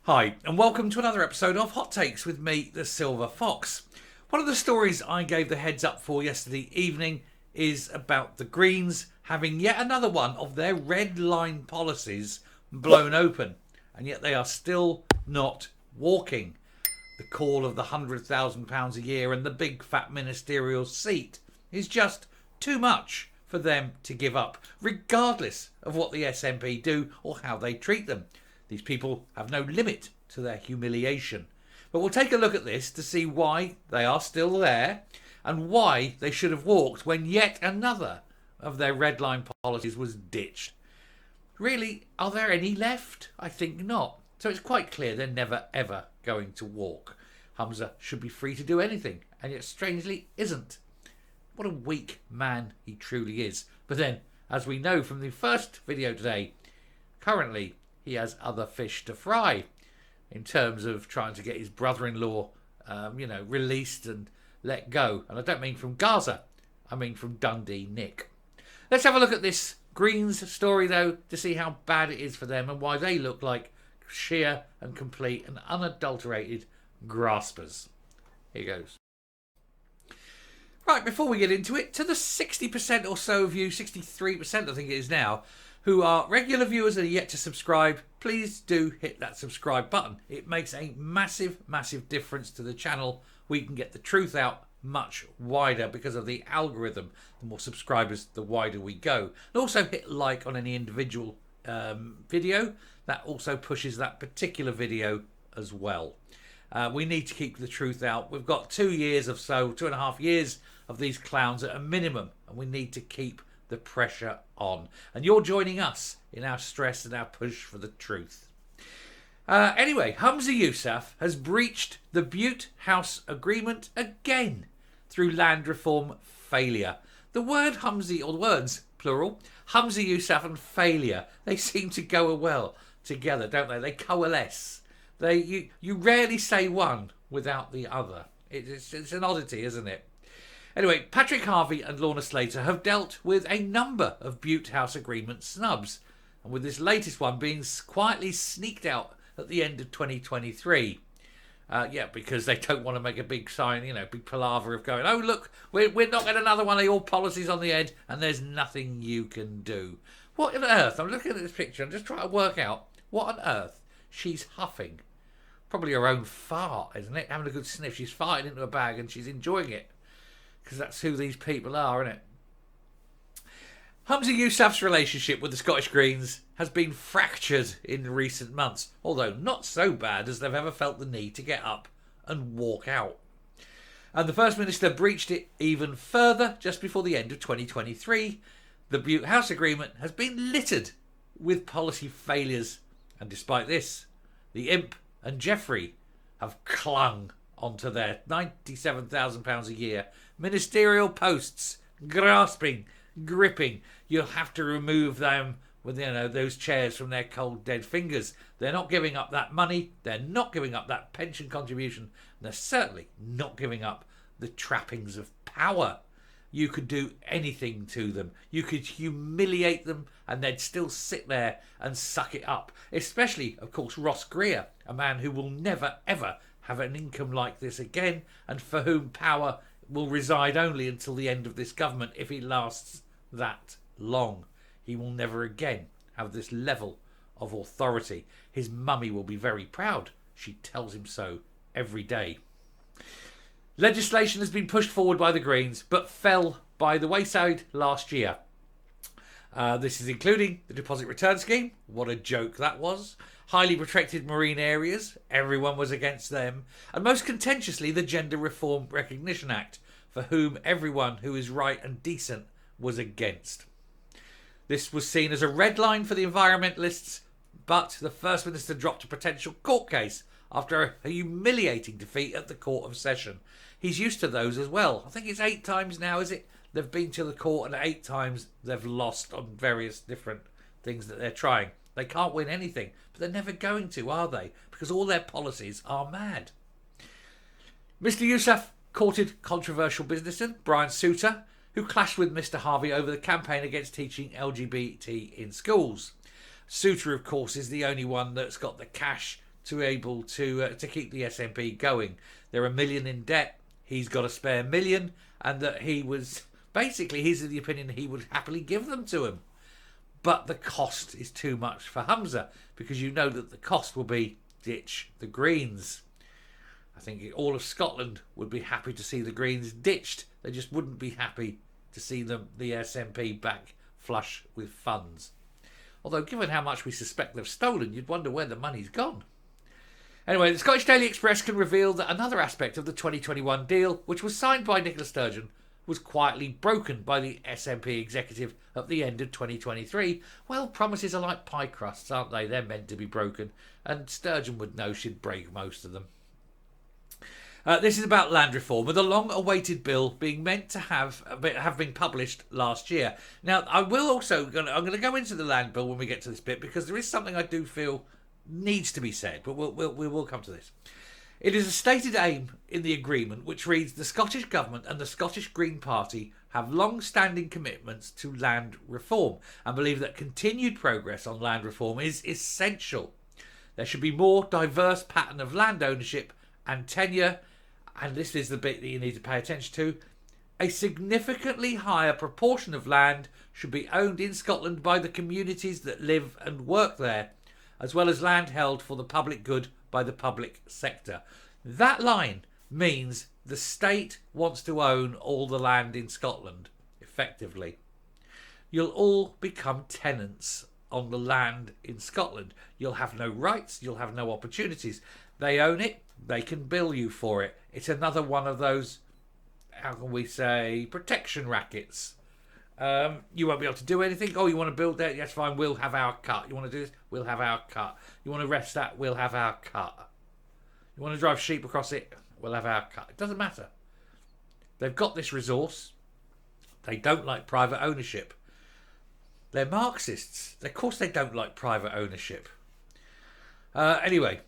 Hi, and welcome to another episode of Hot Takes with me, the Silver Fox. One of the stories I gave the heads up for yesterday evening is about the Greens having yet another one of their red line policies blown open, and yet they are still not walking. The call of the £100,000 a year and the big fat ministerial seat is just too much for them to give up, regardless of what the SNP do or how they treat them. These people have no limit to their humiliation. But we'll take a look at this to see why they are still there and why they should have walked when yet another of their red line policies was ditched. Really, are there any left? I think not. So it's quite clear they're never ever going to walk. Humza should be free to do anything, and yet strangely isn't. What a weak man he truly is. But then, as we know from the first video today, currently he has other fish to fry in terms of trying to get his brother-in-law, released and let go. And I don't mean from Gaza, I mean from Dundee Nick. Let's have a look at this Greens story, though, to see how bad it is for them and why they look like sheer and complete and unadulterated graspers. Here goes. Right, before we get into it, to the 60% or so of you, 63% I think it is now, who are regular viewers and are yet to subscribe, please do hit that subscribe button. It makes a massive, massive difference to the channel. We can get the truth out much wider because of the algorithm. The more subscribers, the wider we go. And also hit like on any individual video. That also pushes that particular video as well. We need to keep the truth out. We've got 2 years of so, 2.5 years of these clowns at a minimum, and we need to keep the pressure on. And you're joining us in our stress and our push for the truth. Anyway, Humza Yousaf has breached the Butte House Agreement again through land reform failure. The word Humza, or the words, plural, Humza Yousaf and failure, they seem to go well together, don't they? They coalesce. You rarely say one without the other. It's an oddity, isn't it? Anyway, Patrick Harvey and Lorna Slater have dealt with a number of Butte House Agreement snubs, and with this latest one being quietly sneaked out at the end of 2023. Because they don't want to make a big sign, big palaver of going, oh, look, we're not getting another one of your policies on the head, and there's nothing you can do. What on earth? I'm looking at this picture and just trying to work out what on earth she's huffing. Probably her own fart, isn't it? Having a good sniff. She's farting into a bag and she's enjoying it. Because that's who these people are, isn't it? Humza Yousaf's relationship with the Scottish Greens has been fractured in recent months, although not so bad as they've ever felt the need to get up and walk out. And the First Minister breached it even further just before the end of 2023. The Butte House Agreement has been littered with policy failures, and despite this, the Imp and Jeffrey have clung onto their £97,000 a year ministerial posts, grasping, gripping. You'll have to remove them with those chairs from their cold dead fingers. They're not giving up that money, they're not giving up that pension contribution, and they're certainly not giving up the trappings of power. You could do anything to them. You could humiliate them and they'd still sit there and suck it up. Especially, of course, Ross Greer, a man who will never ever have an income like this again, and for whom power will reside only until the end of this government, if it lasts that long. He will never again have this level of authority. His mummy will be very proud. She tells him so every day. Legislation has been pushed forward by the Greens, but fell by the wayside last year. This is including the deposit return scheme. What a joke that was. Highly protected marine areas. Everyone was against them. And most contentiously, the Gender Reform Recognition Act, for whom everyone who is right and decent was against. This was seen as a red line for the environmentalists, but the First Minister dropped a potential court case after a humiliating defeat at the Court of Session. He's used to those as well. I think it's 8 times now, is it? They've been to the court and 8 times they've lost on various different things that they're trying. They can't win anything, but they're never going to, are they? Because all their policies are mad. Mr. Yousaf courted controversial businessman Brian Souter, who clashed with Mr. Harvey over the campaign against teaching LGBT in schools. Souter, of course, is the only one that's got the cash to able to keep the SNP going. They're $1 million in debt. He's got a spare $1 million, and that he's of the opinion he would happily give them to him. But the cost is too much for Humza, because you know that the cost will be ditch the Greens. I think all of Scotland would be happy to see the Greens ditched. They just wouldn't be happy to see the SNP back flush with funds. Although, given how much we suspect they've stolen, you'd wonder where the money's gone. Anyway, the Scottish Daily Express can reveal that another aspect of the 2021 deal, which was signed by Nicola Sturgeon, was quietly broken by the SNP executive at the end of 2023. Well, promises are like pie crusts, aren't they? They're meant to be broken, and Sturgeon would know she'd break most of them. This is about land reform, with a long-awaited bill being meant to have been published last year. Now, I'm going to go into the land bill when we get to this bit, because there is something I do feel needs to be said, but we will come to this. It is a stated aim in the agreement, which reads: the Scottish Government and the Scottish Green Party have long-standing commitments to land reform and believe that continued progress on land reform is essential. There should be more diverse pattern of land ownership and tenure, and this is the bit that you need to pay attention to. A significantly higher proportion of land should be owned in Scotland by the communities that live and work there, as well as land held for the public good by the public sector. That line means the state wants to own all the land in Scotland, effectively. You'll all become tenants on the land in Scotland. You'll have no rights, you'll have no opportunities. They own it, they can bill you for it. It's another one of those, how can we say, protection rackets. You won't be able to do anything. Oh, you want to build that? Yes, fine, we'll have our cut. You want to do this? We'll have our cut. You want to rest that? We'll have our cut. You want to drive sheep across it? We'll have our cut. It doesn't matter. They've got this resource. They don't like private ownership. They're Marxists. Of course they don't like private ownership. Anyway,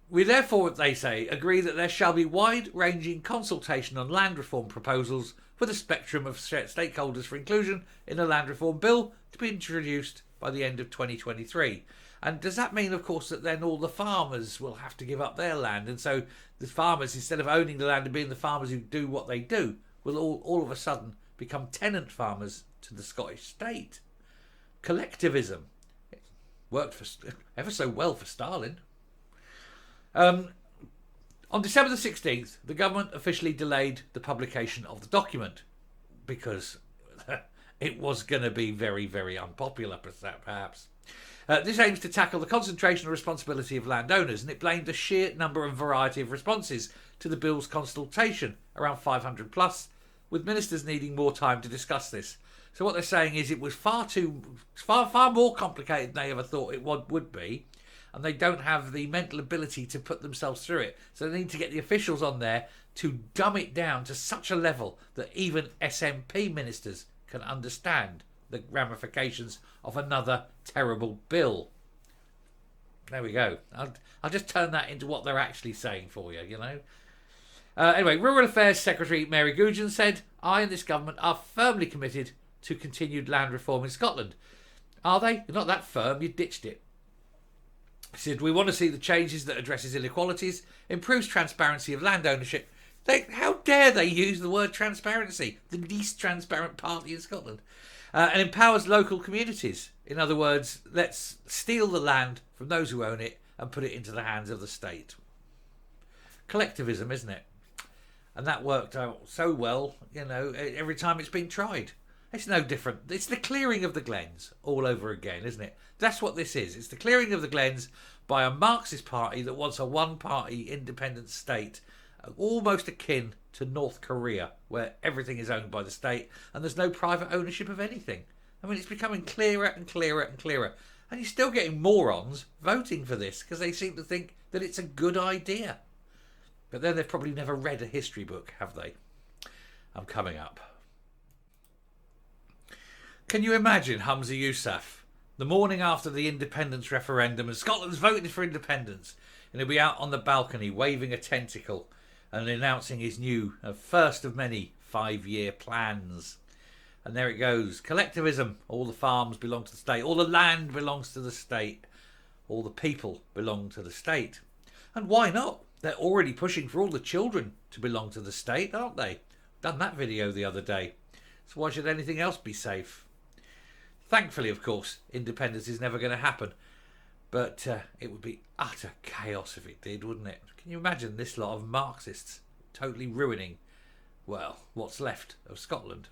we therefore, they say, agree that there shall be wide-ranging consultation on land reform proposals with a spectrum of stakeholders for inclusion in a land reform bill to be introduced by the end of 2023. And does that mean, of course, that then all the farmers will have to give up their land? And so the farmers, instead of owning the land and being the farmers who do what they do, will all of a sudden become tenant farmers to the Scottish state? Collectivism. It worked ever so well for Stalin. On December the 16th, the government officially delayed the publication of the document because it was going to be very, very unpopular, perhaps. This aims to tackle the concentration and responsibility of landowners, and it blamed the sheer number and variety of responses to the bill's consultation, around 500 plus, with ministers needing more time to discuss this. So what they're saying is it was far more complicated than they ever thought it would be, and they don't have the mental ability to put themselves through it. So they need to get the officials on there to dumb it down to such a level that even SNP ministers can understand the ramifications of another terrible bill. There we go. I'll just turn that into what they're actually saying for you, you know. Anyway, Rural Affairs Secretary Mary Gougeon said, I and this government are firmly committed to continued land reform in Scotland. Are they? You're not that firm, you ditched it. She said, we want to see the changes that addresses inequalities, improves transparency of land ownership. How dare they use the word transparency, the least transparent party in Scotland, and empowers local communities. In other words, let's steal the land from those who own it and put it into the hands of the state. Collectivism, isn't it? And that worked out so well, you know, every time it's been tried. It's no different. It's the clearing of the Glens all over again, isn't it? That's what this is. It's the clearing of the Glens by a Marxist party that wants a one-party independent state, almost akin to North Korea, where everything is owned by the state and there's no private ownership of anything. I mean, it's becoming clearer and clearer and clearer. And you're still getting morons voting for this because they seem to think that it's a good idea. But then they've probably never read a history book, have they? I'm coming up. Can you imagine Humza Yousaf, the morning after the independence referendum, and Scotland's voted for independence, and he'll be out on the balcony waving a tentacle and announcing his new, first of many 5-year plans. And there it goes. Collectivism. All the farms belong to the state. All the land belongs to the state. all the people belong to the state. And why not? They're already pushing for all the children to belong to the state, aren't they? Done that video the other day. So why should anything else be safe? Thankfully, of course, independence is never going to happen. But it would be utter chaos if it did, wouldn't it? Can you imagine this lot of Marxists totally ruining, well, what's left of Scotland?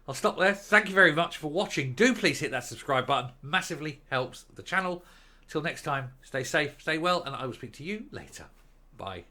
I'll stop there. Thank you very much for watching. Do please hit that subscribe button. Massively helps the channel. Till next time, stay safe, stay well, and I will speak to you later. Bye.